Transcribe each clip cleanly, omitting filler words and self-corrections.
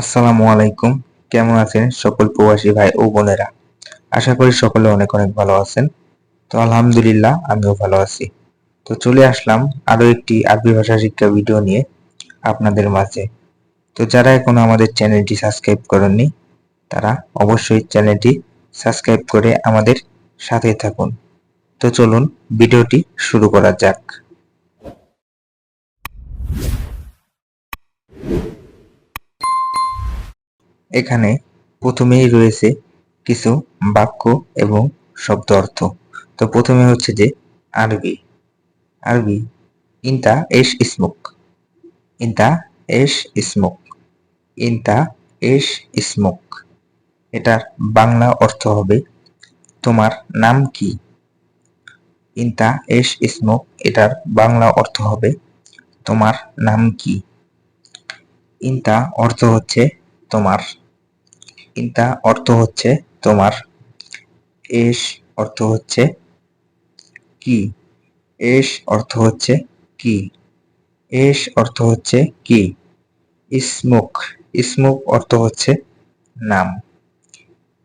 আসসালামু আলাইকুম। কেমন আছেন সকল প্রবাসী ভাই ও বোনেরা? আশা করি সকলে অনেক অনেক ভালো আছেন। তো আলহামদুলিল্লাহ আমিও ভালো আছি। তো চলে আসলাম আরো একটি আরবি ভাষা শিক্ষা ভিডিও নিয়ে আপনাদের মাঝে। তো যারা এখনো আমাদের চ্যানেলটি সাবস্ক্রাইব করেননি তারা অবশ্যই চ্যানেলটি সাবস্ক্রাইব করে আমাদের সাথে থাকুন। তো চলুন ভিডিওটি শুরু করা যাক। এখানে প্রথমেই রয়েছে কিছু বাক্য এবং শব্দ অর্থ। তো প্রথমে হচ্ছে যে আরবি আরবি ইনতা এশ ইসমুক ইনতা এশ ইসমুক ইনতা এশ ইসমুক। এটার বাংলা অর্থ হবে তোমার নাম কি। ইনতা এশ ইসমুক এটার বাংলা অর্থ হবে তোমার নাম কি। ইনতা অর্থ হচ্ছে তোমার, ইনতা অর্থ হচ্ছে তোমার, এশ অর্থ হচ্ছে কি, এশ অর্থ হচ্ছে কি, এশ অর্থ হচ্ছে কি। ইসমুক ইসমুক অর্থ হচ্ছে নাম,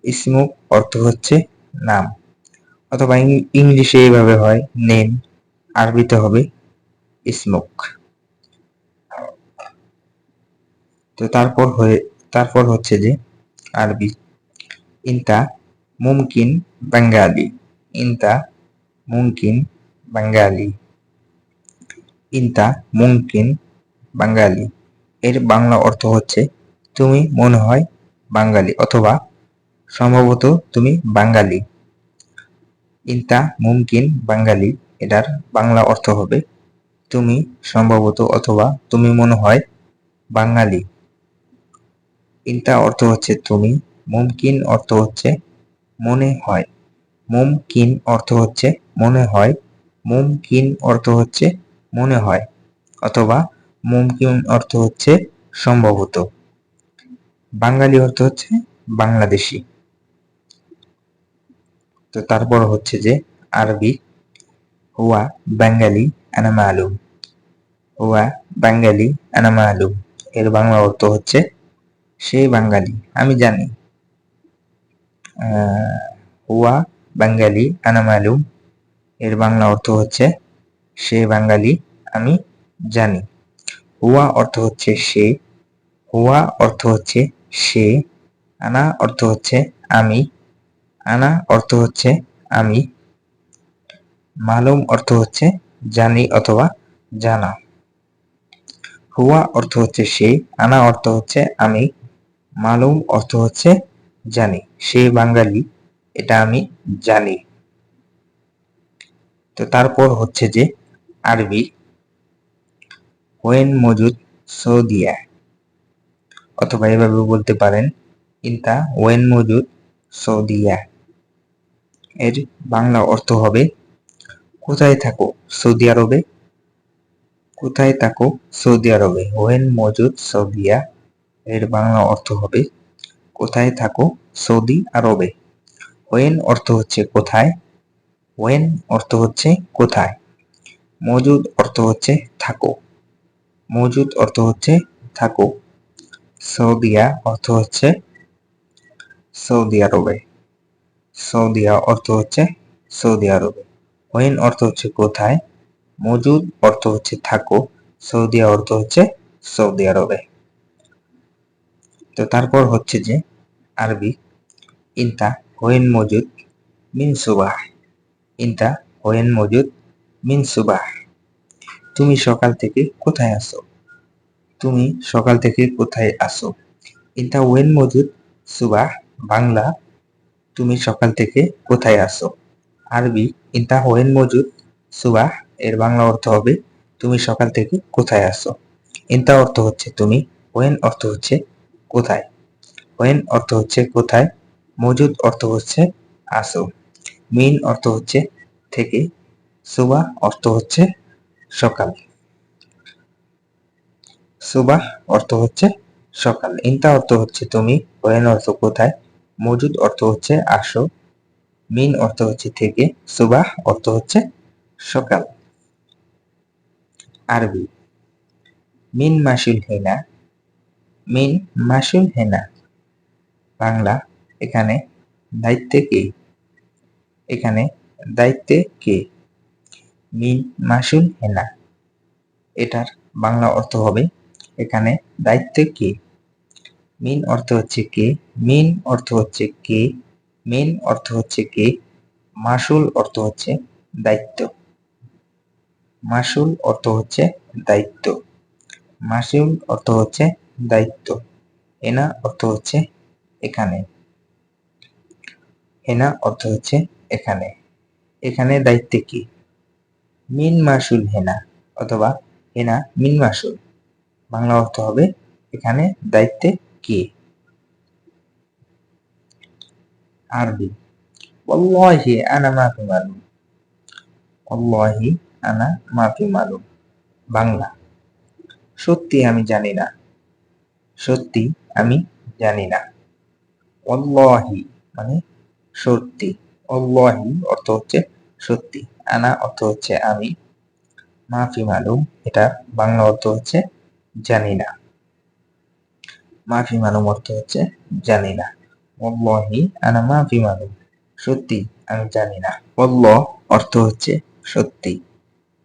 ইসমুক অর্থ হচ্ছে নাম, অথবা ইংলিশে এইভাবে হয় নেম, আরবিতে হবে ইসমুক। তো তারপর হচ্ছে যে আরবি ইনতা মুমকিন বাঙ্গালি ইনতা মুমকিন বাঙ্গালি ইনতা মুমকিন বাঙ্গালি। এর বাংলা অর্থ হচ্ছে তুমি মনে হয় বাঙালি অথবা সম্ভবত তুমি বাঙালি। ইনতা মুমকিন বাঙালি এটার বাংলা অর্থ হবে তুমি সম্ভবত অথবা তুমি মনে হয় বাঙালি। ইনতা অর্থ হচ্ছে তুমি, মুমকিন অর্থ হচ্ছে মনে হয়, মুমকিন অর্থ হচ্ছে মনে হয়, মুমকিন অর্থ হচ্ছে মনে হয় অথবা মুমকিন অর্থ হচ্ছে সম্ভবত। বাঙালি অর্থ হচ্ছে বাংলাদেশি। তো তারপর হচ্ছে যে আরবি হুয়া বাঙ্গালি আনা মালুম হুয়া বাঙ্গালি আনা মালুম। এর বাংলা অর্থ হচ্ছে সে বাঙালি আমি জানি। হুয়া বাঙ্গালি আনা মালুম এর বাংলা অর্থ হচ্ছে সে বাঙালি আমি জানি। হুয়া অর্থ হচ্ছে সে, হুয়া অর্থ হচ্ছে সে, আনা অর্থ হচ্ছে আমি, আনা অর্থ হচ্ছে আমি, মালুম অর্থ হচ্ছে জানি অথবা জানা। হুয়া অর্থ হচ্ছে সে, আনা অর্থ হচ্ছে আমি, মালুম অর্থ হচ্ছে জানি, সে বাঙালি এটা আমি জানি। তো তারপর হচ্ছে যে আরবি ওয়েন মজুদ সৌদিয়া, অথবা এভাবে বলতে পারেন ইনতা ওয়েন মজুদ সৌদিয়া। এর বাংলা অর্থ হবে কোথায় থাকো সৌদি আরবে, কোথায় থাকো সৌদি আরবে। ওয়েন মজুদ সৌদিয়া এর বাংলা অর্থ হবে কোথায় থাকো সৌদি আরবে। ওয়েন অর্থ হচ্ছে কোথায়, ওয়েন অর্থ হচ্ছে কোথায়, মজুদ অর্থ হচ্ছে থাকো, মজুদ অর্থ হচ্ছে থাকো, সৌদিয়া অর্থ হচ্ছে সৌদি আরবে, সৌদিয়া অর্থ হচ্ছে সৌদি আরবে। ওয়েন অর্থ হচ্ছে কোথায়, মজুদ অর্থ হচ্ছে থাকো, সৌদিয়া অর্থ হচ্ছে সৌদি আরবে। তো তারপর হচ্ছে যে আরবি ইনতা ওয়েন মজুদ মিন সুবাহ, ইনতা ওয়েন মজুদ মিন সুবাহ। তুমি সকাল থেকে কোথায় আসো, তুমি সকাল থেকে কোথায় আসো। ইনতা ওয়েন মজুদ সুবাহ বাংলা তুমি সকাল থেকে কোথায় আসো। আরবি ইনতা ওয়েন মজুদ সুবাহ এর বাংলা অর্থ হবে তুমি সকাল থেকে কোথায় আসো। ইনতা অর্থ হচ্ছে তুমি, ওয়েন অর্থ হচ্ছে কোথায়, ওয়েন অর্থ হচ্ছে কোথায়, মজুদ অর্থ হচ্ছে আসো, মিন অর্থ হচ্ছে থেকে, সুবাহ অর্থ হচ্ছে সকাল, সুবাহ অর্থ হচ্ছে সকাল। ইনতা অর্থ হচ্ছে তুমি, ওয়েন অর্থ কোথায়, মজুদ অর্থ হচ্ছে আসো, মিন অর্থ হচ্ছে থেকে, সুবাহ অর্থ হচ্ছে সকাল। আরবি মিন মাসিল হিনা মিন মাসুল হেনা। বাংলা, এখানে দায়িত্বে কে? এখানে দায়িত্বে কে? মিন মাসুল হেনা। এটার বাংলা অর্থ হবে এখানে দায়িত্বে কে। মিন অর্থ হচ্ছে কে, মিন অর্থ হচ্ছে কে, মিন অর্থ হচ্ছে কে, মাসুল অর্থ হচ্ছে দায়িত্ব। মাসুল অর্থ হচ্ছে দায়িত্ব। মাসুল অর্থ হচ্ছে দায়িত্ব। হেনা অর্থ হচ্ছে এখানে। হেনা অর্থ হচ্ছে এখানে। এখানে দায়িত্বে কি? মিন মাসুল হেনা অথবা হেনা মিন মাসুল। বাংলা অর্থ হবে এখানে দায়িত্বে কে। আরবি, ওয়াল্লাহি আনা মা ফি মালুম। ওয়াল্লাহি আনা মা ফি মালুম। বাংলা, সত্যি আমি জানি না। সত্যি আমি জানি না। ওয়াল্লাহি মানে সত্যি। ওয়াল্লাহি অর্থ হচ্ছে সত্যি। আনা অর্থ হচ্ছে আমি। মা ফি মালুম এটা বাংলা অর্থ হচ্ছে জানি না। মা ফি মালুম অর্থ হচ্ছে জানি না। ওয়াল্লাহি আনা মা ফি মালুম, সত্যি আমি জানি না। ওয়াল্লাহ অর্থ হচ্ছে সত্যি।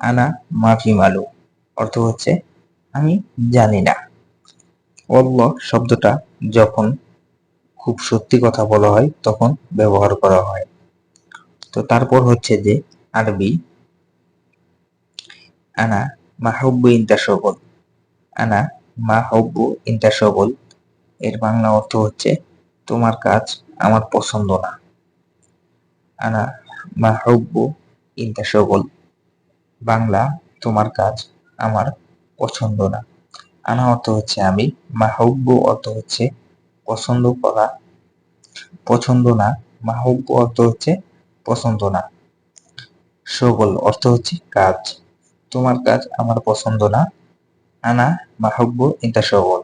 আনা মা ফি মালুম অর্থ হচ্ছে আমি জানি না। ওয়াল্লাহ শব্দটা যখন খুব সত্যি কথা বলা হয় তখন ব্যবহার করা হয়। তো তারপর হচ্ছে যে আরবি, আনা মাহুব্বু ইনতা শগল। আনা মাহুব্বু ইনতা শগল। এর বাংলা অর্থ হচ্ছে তোমার কাজ আমার পছন্দ না। আনা মাহুব্বু ইনতা শগল। বাংলা, তোমার কাজ আমার পছন্দ না। আনা অর্থ হচ্ছে আমি, মাহুব্বু অর্থ হচ্ছে পছন্দ করা, পছন্দ না। মাহুব্বু অর্থ হচ্ছে পছন্দ না। শগল অর্থ হচ্ছে কাজ। তোমার কাজ আমার পছন্দ না। আনা মাহুব্বু ইনতা শগল।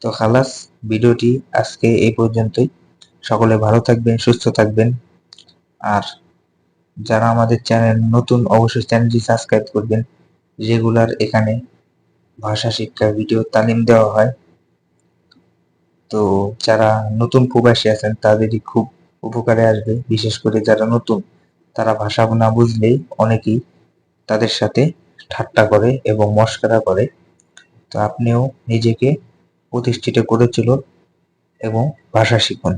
তো খালাস, ভিডিওটি আজকে এই পর্যন্তই। সকলে ভালো থাকবেন, সুস্থ থাকবেন। আর যারা আমাদের চ্যানেল নতুন, অবশ্যই চ্যানেলটি সাবস্ক্রাইব করবেন। রেগুলার এখানে ভাষা শিক্ষা ভিডিও তালিম দেওয়া হয়। তো যারা নতুন প্রবাসী আছেন তাদেরই খুব উপকারে আসবে। বিশেষ করে যারা নতুন, তারা ভাষা না বুঝলেই অনেকেই তাদের সাথে ঠাট্টা করে এবং মশকরা করে। তো আপনিও নিজেকে প্রতিষ্ঠিত করে চলুন এবং ভাষা শিখুন।